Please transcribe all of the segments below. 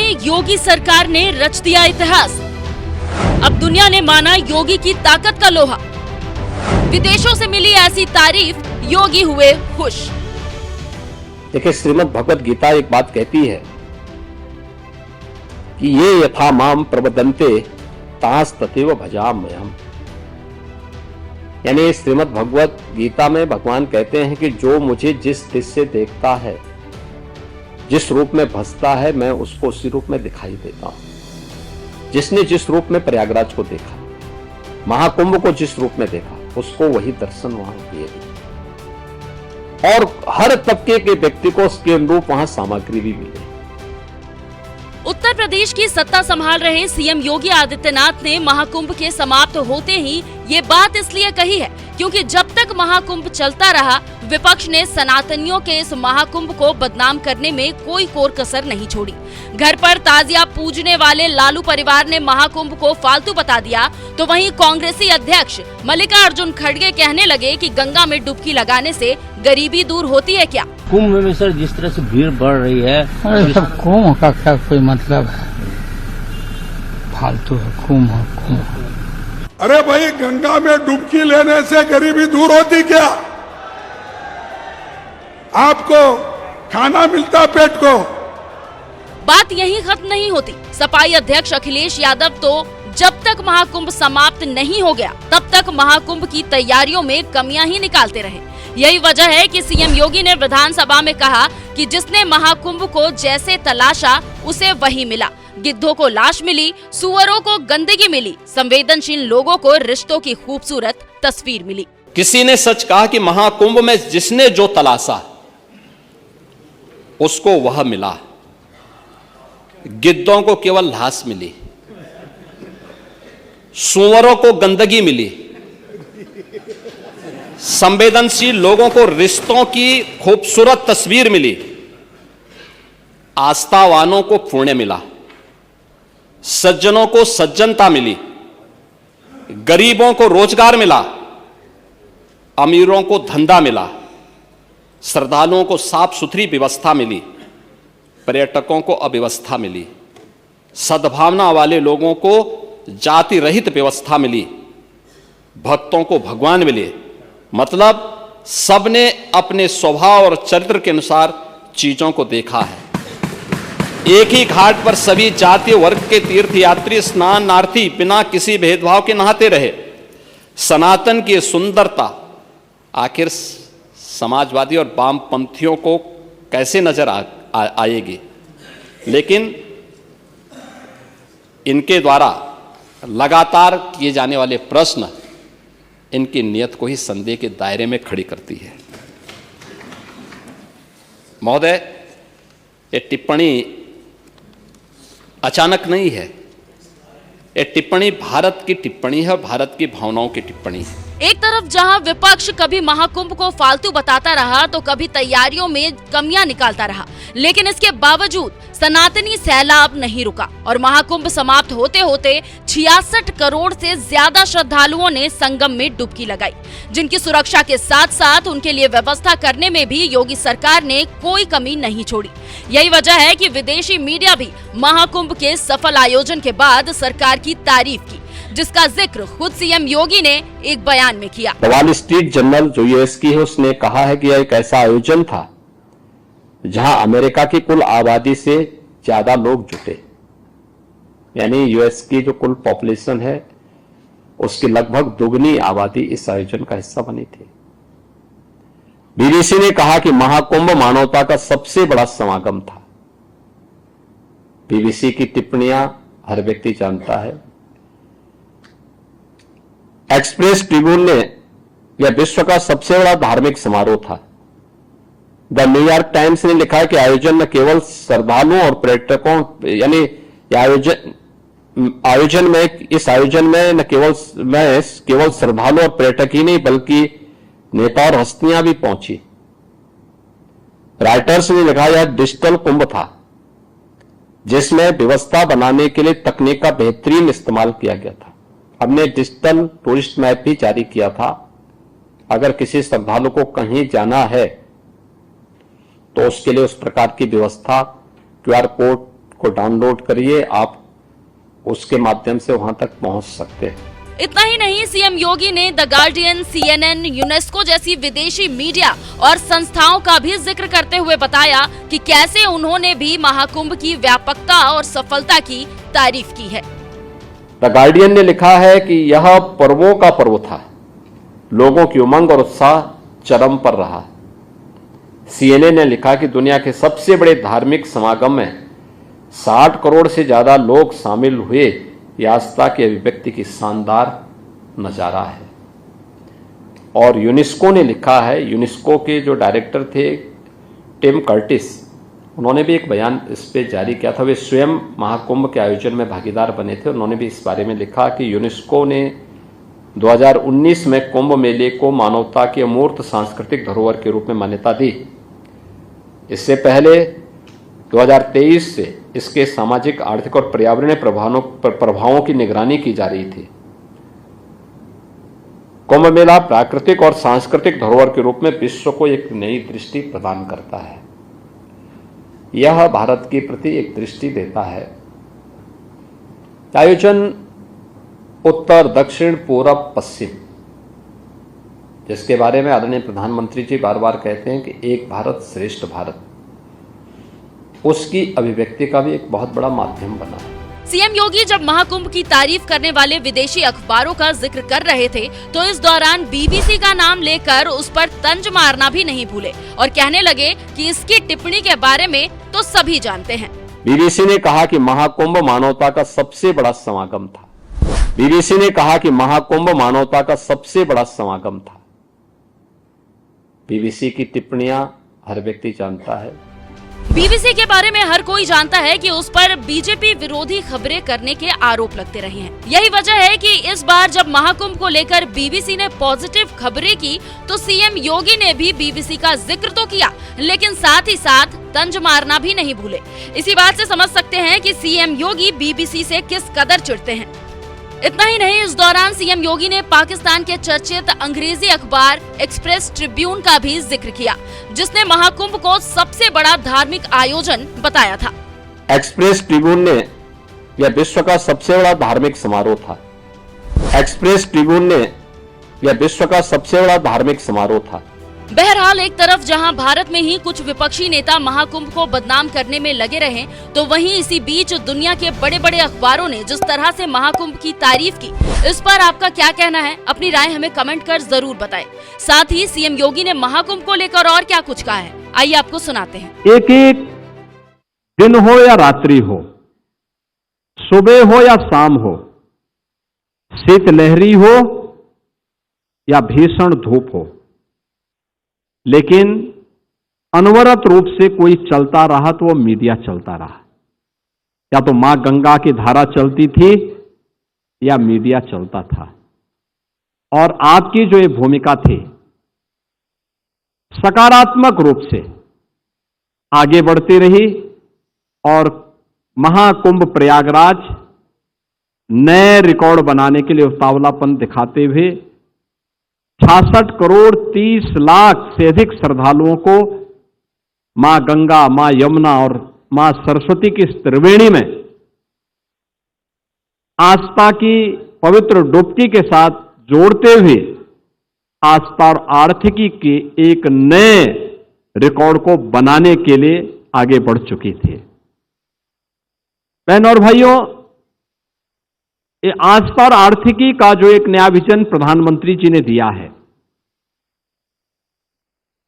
में योगी सरकार ने रच दिया इतिहास। अब दुनिया ने माना योगी की ताकत का लोहा। विदेशों से मिली ऐसी तारीफ, योगी हुए खुश। देखिए, श्रीमद् भगवत गीता एक बात कहती है कि ये यथा माम प्रबदन्ते तास तथैव भजाम्यहम्। यानी श्रीमद् भगवत गीता में भगवान कहते हैं कि जो मुझे जिस दृष्टि से देखता है, जिस रूप में भसता है, मैं उसको उसी रूप में दिखाई देता हूं। जिसने जिस रूप में प्रयागराज को देखा, महाकुंभ को जिस रूप में देखा, उसको वही दर्शन वहां किए गए और हर तबके के व्यक्ति को उसके अनुरूप वहां सामग्री भी मिले। उत्तर प्रदेश की सत्ता संभाल रहे सीएम योगी आदित्यनाथ ने महाकुंभ के समाप्त होते ही ये बात इसलिए कही है क्योंकि जब तक महाकुंभ चलता रहा, विपक्ष ने सनातनियों के इस महाकुंभ को बदनाम करने में कोई कोर कसर नहीं छोड़ी। घर पर ताजिया पूजने वाले लालू परिवार ने महाकुंभ को फालतू बता दिया, तो वहीं कांग्रेसी अध्यक्ष मल्लिकार्जुन खड़गे कहने लगे कि गंगा में डुबकी लगाने से गरीबी दूर होती है क्या। कुंभ में सर जिस तरह से भीड़ बढ़ रही है, अरे सब कुंभ का क्या कोई मतलब है, फालतू है कुंभ। अरे भाई, गंगा में डुबकी लेने से गरीबी दूर होती क्या? आपको खाना मिलता पेट को। बात यही खत्म नहीं होती। सपाई अध्यक्ष अखिलेश यादव तो जब तक महाकुंभ समाप्त नहीं हो गया, तब तक महाकुंभ की तैयारियों में कमियां ही निकालते रहे। यही वजह है कि सीएम योगी ने विधानसभा में कहा कि जिसने महाकुंभ को जैसे तलाशा, उसे वही मिला। गिद्धों को लाश मिली, सुअरों को गंदगी मिली, संवेदनशील लोगों को रिश्तों की खूबसूरत तस्वीर मिली। किसी ने सच कहा कि महाकुंभ में जिसने जो तलाशा, उसको वह मिला। गिद्धों को केवल लाश मिली, सुअरों को गंदगी मिली, संवेदनशील लोगों को रिश्तों की खूबसूरत तस्वीर मिली, आस्थावानों को पुण्य मिला, सज्जनों को सज्जनता मिली, गरीबों को रोजगार मिला, अमीरों को धंधा मिला, श्रद्धालुओं को साफ सुथरी व्यवस्था मिली, पर्यटकों को अव्यवस्था मिली, सद्भावना वाले लोगों को जाति रहित व्यवस्था मिली, भक्तों को भगवान मिले। मतलब सबने अपने स्वभाव और चरित्र के अनुसार चीजों को देखा है। एक ही घाट पर सभी जातीय वर्ग के तीर्थयात्री स्नानार्थी बिना किसी भेदभाव के नहाते रहे। सनातन की सुंदरता आखिर समाजवादी और वामपंथियों को कैसे नजर आएगी, लेकिन इनके द्वारा लगातार किए जाने वाले प्रश्न इनकी नियत को ही संदेह के दायरे में खड़ी करती है। महोदय, ये टिप्पणी अचानक नहीं है। ये टिप्पणी भारत की टिप्पणी है, भारत की भावनाओं की टिप्पणी है। एक तरफ जहां विपक्ष कभी महाकुंभ को फालतू बताता रहा, तो कभी तैयारियों में कमियां निकालता रहा, लेकिन इसके बावजूद सनातनी सैलाब नहीं रुका और महाकुंभ समाप्त होते होते 66 करोड़ से ज्यादा श्रद्धालुओं ने संगम में डुबकी लगाई, जिनकी सुरक्षा के साथ साथ उनके लिए व्यवस्था करने में भी योगी सरकार ने कोई कमी नहीं छोड़ी। यही वजह है कि विदेशी मीडिया भी महाकुंभ के सफल आयोजन के बाद सरकार की तारीफ की, जिसका जिक्र खुद सीएम योगी ने एक बयान में किया। वॉल स्ट्रीट जर्नल जो यूएस की है, उसने कहा है कि यह एक ऐसा आयोजन था जहां अमेरिका की कुल आबादी से ज्यादा लोग जुटे। यानी यूएस की जो कुल पॉपुलेशन है, उसकी लगभग दुगनी आबादी इस आयोजन का हिस्सा बनी थी। बीबीसी ने कहा कि महाकुंभ मानवता का सबसे बड़ा समागम था। बीबीसी की टिप्पणियां हर व्यक्ति जानता है। एक्सप्रेस ट्रिब्यून ने यह विश्व का सबसे बड़ा धार्मिक समारोह था। द न्यूयॉर्क टाइम्स ने लिखा है कि आयोजन न केवल श्रद्धालुओं और पर्यटकों, यानी इस आयोजन में न केवल श्रद्धालु और पर्यटक ही नहीं, बल्कि नेता और हस्तियां भी पहुंची। राइटर्स ने लिखा यह डिजिटल कुंभ था, जिसमें व्यवस्था बनाने के लिए तकनीक का बेहतरीन इस्तेमाल किया गया था। हमने डिजिटल टूरिस्ट मैप भी जारी किया था। अगर किसी श्रद्धालु को कहीं जाना है तो उसके लिए उस प्रकार की व्यवस्था, क्यूआर कोड को डाउनलोड करिए, आप उसके माध्यम से वहां तक पहुंच सकते हैं। इतना ही नहीं, सीएम योगी ने द गार्डियन, CNN, यूनेस्को जैसी विदेशी मीडिया और संस्थाओं का भी जिक्र करते हुए बताया कि कैसे उन्होंने भी महाकुंभ की व्यापकता और सफलता की तारीफ की है। द गार्डियन ने लिखा है कि यह पर्वों का पर्व था, लोगों की उमंग और उत्साह चरम पर रहा। CNN ने लिखा कि दुनिया के सबसे बड़े धार्मिक समागम में 60 करोड़ से ज्यादा लोग शामिल हुए, यह आस्था की अभिव्यक्ति की शानदार नजारा है। और यूनेस्को ने लिखा है, यूनेस्को के जो डायरेक्टर थे टिम कर्टिस, उन्होंने भी एक बयान इस पे जारी किया था। वे स्वयं महाकुंभ के आयोजन में भागीदार बने थे। उन्होंने भी इस बारे में लिखा कि यूनेस्को ने 2019 में कुंभ मेले को मानवता के अमूर्त सांस्कृतिक धरोहर के रूप में मान्यता दी। इससे पहले 2023 से इसके सामाजिक, आर्थिक और पर्यावरणीय प्रभावों की निगरानी की जा रही थी। कुंभ मेला प्राकृतिक और सांस्कृतिक धरोहर के रूप में विश्व को एक नई दृष्टि प्रदान करता है। यह भारत के प्रति एक दृष्टि देता है। आयोजन उत्तर, दक्षिण, पूरब, पश्चिम, जिसके बारे में आदरणीय प्रधानमंत्री जी बार बार कहते हैं कि एक भारत श्रेष्ठ भारत, उसकी अभिव्यक्ति का भी एक बहुत बड़ा माध्यम बना है। सीएम योगी जब महाकुंभ की तारीफ करने वाले विदेशी अखबारों का जिक्र कर रहे थे तो इस दौरान BBC का नाम लेकर उस पर तंज मारना भी नहीं भूले और कहने लगे कि इसकी टिप्पणी के बारे में तो सभी जानते हैं। BBC ने कहा कि महाकुंभ मानवता का सबसे बड़ा समागम था। BBC ने कहा कि महाकुंभ मानवता का सबसे बड़ा समागम था। BBC की टिप्पणियां हर व्यक्ति जानता है। BBC के बारे में हर कोई जानता है कि उस पर बीजेपी विरोधी खबरें करने के आरोप लगते रहे हैं। यही वजह है कि इस बार जब महाकुंभ को लेकर BBC ने पॉजिटिव खबरें की तो सीएम योगी ने भी BBC का जिक्र तो किया, लेकिन साथ ही साथ तंज मारना भी नहीं भूले। इसी बात से समझ सकते हैं कि सीएम योगी BBC से किस कदर चिढ़ते हैं। इतना ही नहीं, इस दौरान सीएम योगी ने पाकिस्तान के चर्चित अंग्रेजी अखबार एक्सप्रेस ट्रिब्यून का भी जिक्र किया, जिसने महाकुंभ को सबसे बड़ा धार्मिक आयोजन बताया था। एक्सप्रेस ट्रिब्यून ने यह विश्व का सबसे बड़ा धार्मिक समारोह था। एक्सप्रेस ट्रिब्यून ने यह विश्व का सबसे बड़ा धार्मिक समारोह था। बहरहाल, एक तरफ जहां भारत में ही कुछ विपक्षी नेता महाकुंभ को बदनाम करने में लगे रहे, तो वहीं इसी बीच दुनिया के बड़े बड़े अखबारों ने जिस तरह से महाकुंभ की तारीफ की, इस पर आपका क्या कहना है? अपनी राय हमें कमेंट कर जरूर बताएं। साथ ही सीएम योगी ने महाकुंभ को लेकर और क्या कुछ कहा है, आइए आपको सुनाते हैं। एक एक दिन हो या रात्रि हो, सुबह हो या शाम हो, शीतलहरी हो या भीषण धूप हो, लेकिन अनवरत रूप से कोई चलता रहा तो वो मीडिया चलता रहा। या तो मां गंगा की धारा चलती थी या मीडिया चलता था। और आपकी जो ये भूमिका थी, सकारात्मक रूप से आगे बढ़ती रही और महाकुंभ प्रयागराज नए रिकॉर्ड बनाने के लिए उतावलापन दिखाते हुए 66 करोड़ 30 लाख से अधिक श्रद्धालुओं को मां गंगा, मां यमुना और मां सरस्वती की इस त्रिवेणी में आस्था की पवित्र डुबकी के साथ जोड़ते हुए आस्था और आर्थिकी के एक नए रिकॉर्ड को बनाने के लिए आगे बढ़ चुकी थी। बहनों और भाइयों, ये आस्था और आर्थिकी का जो एक नया विजन प्रधानमंत्री जी ने दिया है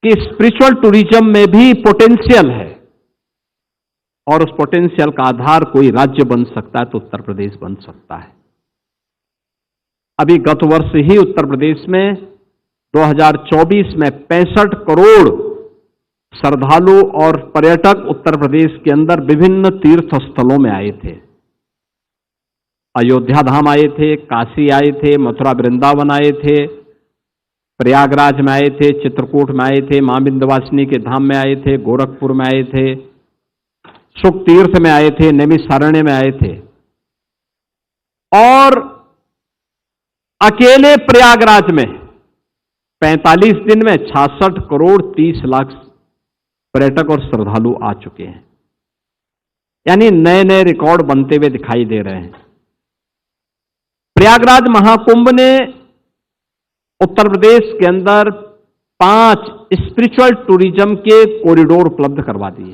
कि स्पिरिचुअल टूरिज्म में भी पोटेंशियल है और उस पोटेंशियल का आधार कोई राज्य बन सकता है तो उत्तर प्रदेश बन सकता है। अभी गत वर्ष ही उत्तर प्रदेश में 2024 में 65 करोड़ श्रद्धालु और पर्यटक उत्तर प्रदेश के अंदर विभिन्न तीर्थ स्थलों में आए थे। अयोध्या धाम आए थे, काशी आए थे, मथुरा वृंदावन आए थे, प्रयागराज में आए थे, चित्रकूट में आए थे, मां विंध्यवासिनी के धाम में आए थे, गोरखपुर में आए थे, सुख तीर्थ में आए थे, नैमिषारण्य में आए थे। और अकेले प्रयागराज में 45 दिन में 66 करोड़ 30 लाख पर्यटक और श्रद्धालु आ चुके हैं। यानी नए नए रिकॉर्ड बनते हुए दिखाई दे रहे हैं। प्रयागराज महाकुंभ ने उत्तर प्रदेश के अंदर 5 स्पिरिचुअल टूरिज्म के कॉरिडोर उपलब्ध करवा दिए।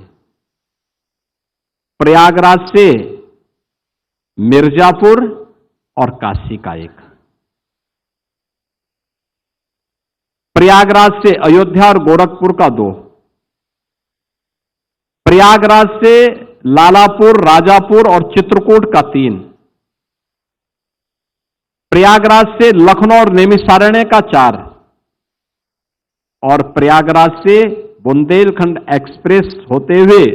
प्रयागराज से मिर्जापुर और काशी का एक, प्रयागराज से अयोध्या और गोरखपुर का 2, प्रयागराज से लालापुर, राजापुर और चित्रकूट का 3, प्रयागराज से लखनऊ और नैमिषारण्य का 4 और प्रयागराज से बुंदेलखंड एक्सप्रेस होते हुए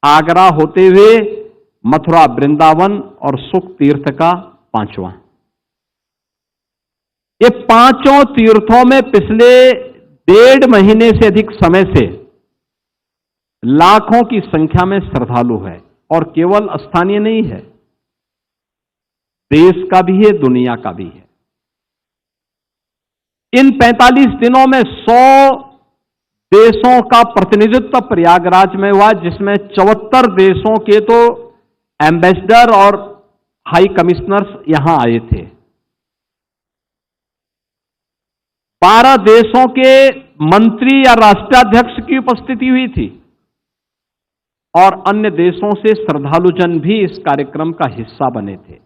आगरा होते हुए मथुरा, वृंदावन और सुख तीर्थ का 5वां। ये 5 तीर्थों में पिछले 1.5 महीने से अधिक समय से लाखों की संख्या में श्रद्धालु है और केवल स्थानीय नहीं है, देश का भी है, दुनिया का भी है। इन 45 दिनों में 100 देशों का प्रतिनिधित्व प्रयागराज में हुआ, जिसमें 74 देशों के तो एम्बेसडर और हाई कमिश्नर्स यहां आए थे। 12 देशों के मंत्री या राष्ट्राध्यक्ष की उपस्थिति हुई थी और अन्य देशों से श्रद्धालुजन भी इस कार्यक्रम का हिस्सा बने थे।